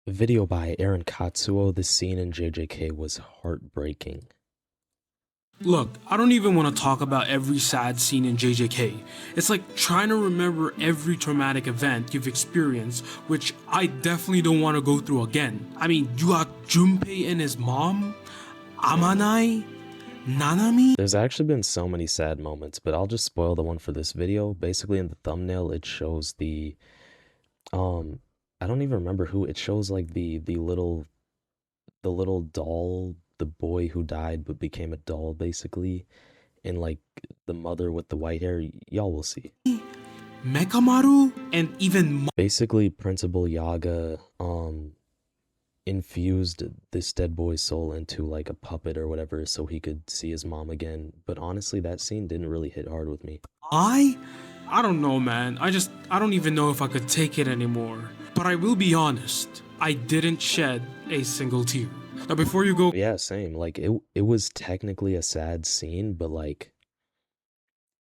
Video by Aaron Katsuo. This scene in JJK was heartbreaking. Look, I don't even want to talk about every sad scene in JJK. It's like trying to remember every traumatic event you've experienced, which I definitely don't want to go through again. I mean, you got Junpei and his mom, Amanai, Nanami. There's actually been so many sad moments, but I'll just spoil the one for this video. Basically in the thumbnail it shows the I don't even remember who it shows, like the little doll, the boy who died but became a doll basically, and like the mother with the white hair. Y'all will see. Mekamaru, and even Basically Principal Yaga infused this dead boy's soul into like a puppet or whatever so he could see his mom again. But honestly, that scene didn't really hit hard with me. I don't know, man. I don't even know if I could take it anymore. But I will be honest, I didn't shed a single tear. Now before you go, Yeah, same. Like it was technically a sad scene, but like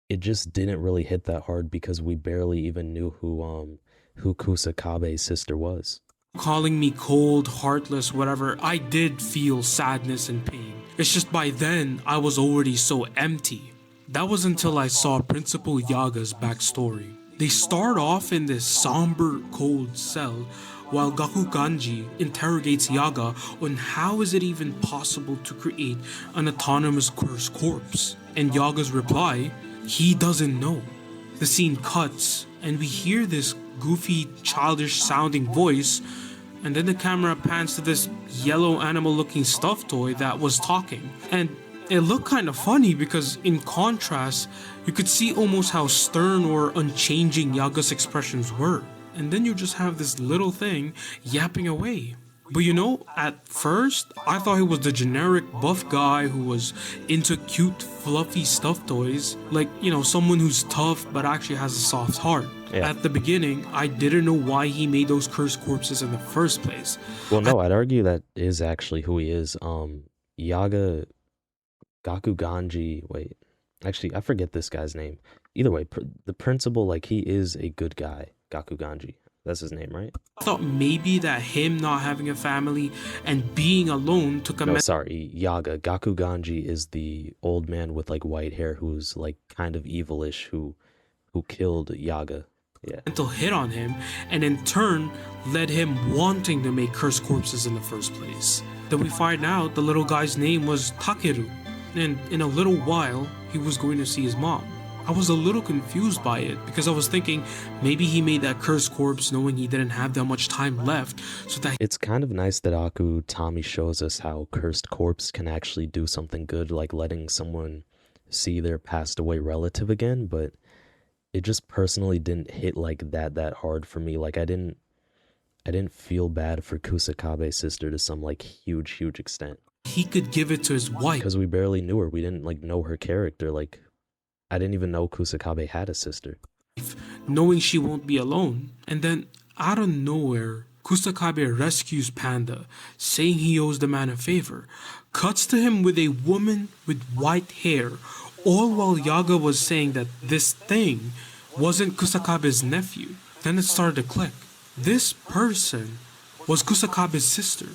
it just didn't really hit that hard because we barely even knew who Kusakabe's sister was. calling me cold, heartless, whatever, I did feel sadness and pain. It's just by then, I was already so empty. That was until I saw Principal Yaga's backstory. They start off in this somber, cold cell, while Gakuganji interrogates Yaga on how is it even possible to create an autonomous cursed corpse. And Yaga's reply, he doesn't know. The scene cuts, and we hear this goofy, childish sounding voice, and then the camera pans to this yellow animal looking stuffed toy that was talking. And it looked kind of funny because, in contrast, you could see almost how stern or unchanging Yaga's expressions were. And then you just have this little thing yapping away. But you know, at first, I thought he was the generic buff guy who was into cute, fluffy stuffed toys. Like, you know, someone who's tough but actually has a soft heart. Yeah. At the beginning, I didn't know why he made those cursed corpses in the first place. Well, no, I'd argue that is actually who he is. Yaga Gakuganji. Wait, actually, I forget this guy's name. Either way, the principal, like, he is a good guy. Gakuganji. That's his name, right? I thought maybe that him not having a family and being alone took a No, sorry, Yaga. Gakuganji is the old man with like white hair who's like kind of evilish who killed Yaga. Yeah. mental hit on him, and in turn led him wanting to make cursed corpses in the first place. Then we find out the little guy's name was Takeru, and in a little while he was going to see his mom. I was a little confused by it because I was thinking maybe he made that cursed corpse knowing he didn't have that much time left, so that It's kind of nice that Akutami shows us how cursed corpse can actually do something good, like letting someone see their passed away relative again, but it just personally didn't hit like that hard for me. Like I didn't feel bad for Kusakabe's sister to some like huge extent he could give it to his wife. because we barely knew her. We didn't like know her character. Like I didn't even know Kusakabe had a sister. Knowing she won't be alone. And then, out of nowhere, Kusakabe rescues Panda, saying he owes the man a favor, cuts to him with a woman with white hair, all while Yaga was saying that this thing wasn't Kusakabe's nephew. Then it started to click. This person was Kusakabe's sister,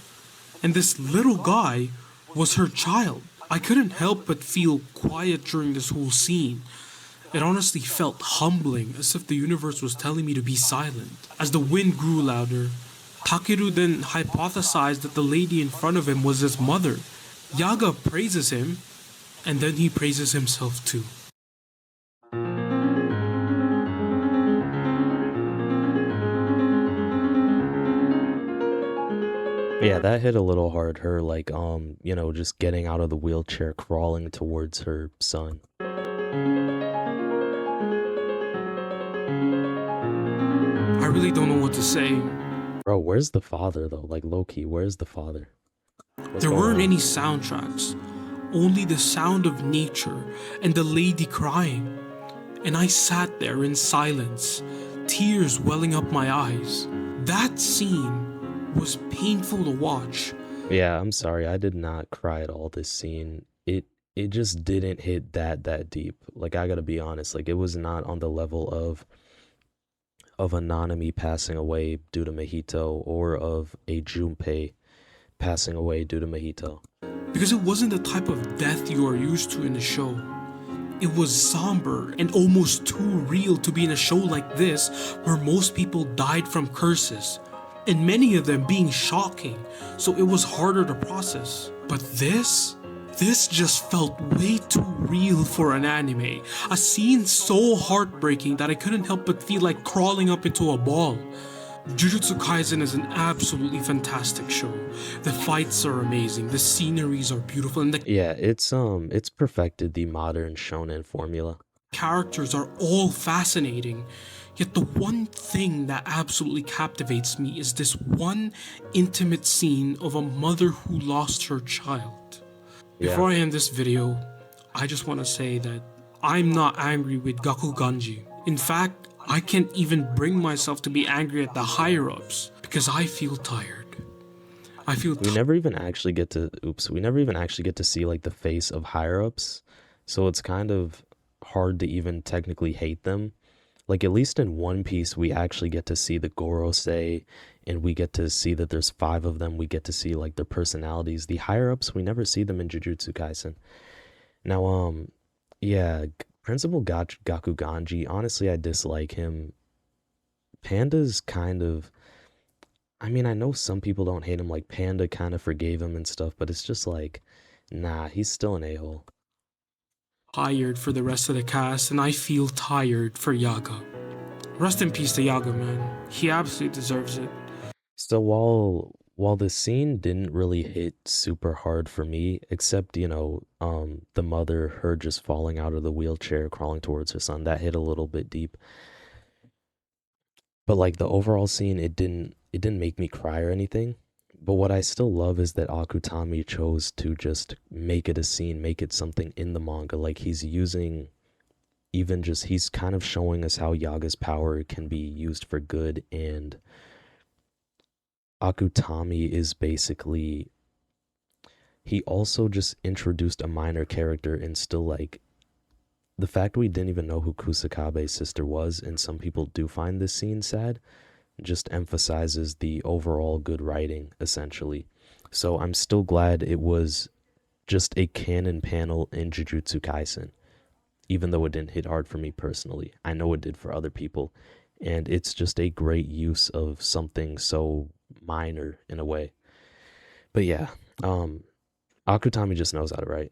and this little guy was her child. I couldn't help but feel quiet during this whole scene. It honestly felt humbling, as if the universe was telling me to be silent. As the wind grew louder, Takeru then hypothesized that the lady in front of him was his mother. Yaga praises him, and then he praises himself too. Yeah, that hit a little hard. Her like you know, just getting out of the wheelchair, crawling towards her son. I really don't know what to say. Bro, where's the father though? Like low-key, where's the father? What's There going weren't on? any soundtracks, only the sound of nature and the lady crying. And I sat there in silence, tears welling up my eyes. That scene was painful to watch. Yeah, I'm sorry. I did not cry at all this scene. It just didn't hit that deep. Like I gotta be honest. Like it was not on the level of of a Nanami passing away due to Mahito or of a Junpei passing away due to Mahito. Because it wasn't the type of death you are used to in the show. It was somber and almost too real to be in a show like this where most people died from curses, and many of them being shocking, so it was harder to process. But this just felt way too real for an anime. A scene so heartbreaking that I couldn't help but feel like crawling up into a ball. Jujutsu Kaisen is an absolutely fantastic show. The fights are amazing, the sceneries are beautiful, and the Yeah, it's perfected the modern shonen formula. characters are all fascinating. Yet the one thing that absolutely captivates me is this one intimate scene of a mother who lost her child. Yeah. Before I end this video, I just want to say that I'm not angry with Gakuganji. In fact, I can't even bring myself to be angry at the higher ups because I feel tired. I feel We never even actually get to we never even actually get to see like the face of higher ups. So it's kind of hard to even technically hate them. Like at least in One Piece we actually get to see the Gorosei and we get to see that there's five of them. We get to see like their personalities. The higher ups, we never see them in Jujutsu Kaisen. Now yeah, Principal Gakuganji, honestly I dislike him. Panda's kind of, I mean, I know some people don't hate him, like Panda kind of forgave him and stuff, but it's just like, nah, he's still an a-hole. tired for the rest of the cast, and I feel tired for Yaga. Rest in peace to Yaga, man. He absolutely deserves it. So while the scene didn't really hit super hard for me, except, the mother, her just falling out of the wheelchair, crawling towards her son, that hit a little bit deep. But like the overall scene, it didn't make me cry or anything. But what I still love is that Akutami chose to just make it a scene, make it something in the manga. Like he's using even just he's kind of showing us how Yaga's power can be used for good, and Akutami is basically he also just introduced a minor character and still like the fact we didn't even know who Kusakabe's sister was, and some people do find this scene sad, just emphasizes the overall good writing, essentially. So I'm still glad it was just a canon panel in Jujutsu Kaisen, even though it didn't hit hard for me personally. I know it did for other people. And it's just a great use of something so minor in a way. But yeah, Akutami just knows how to write.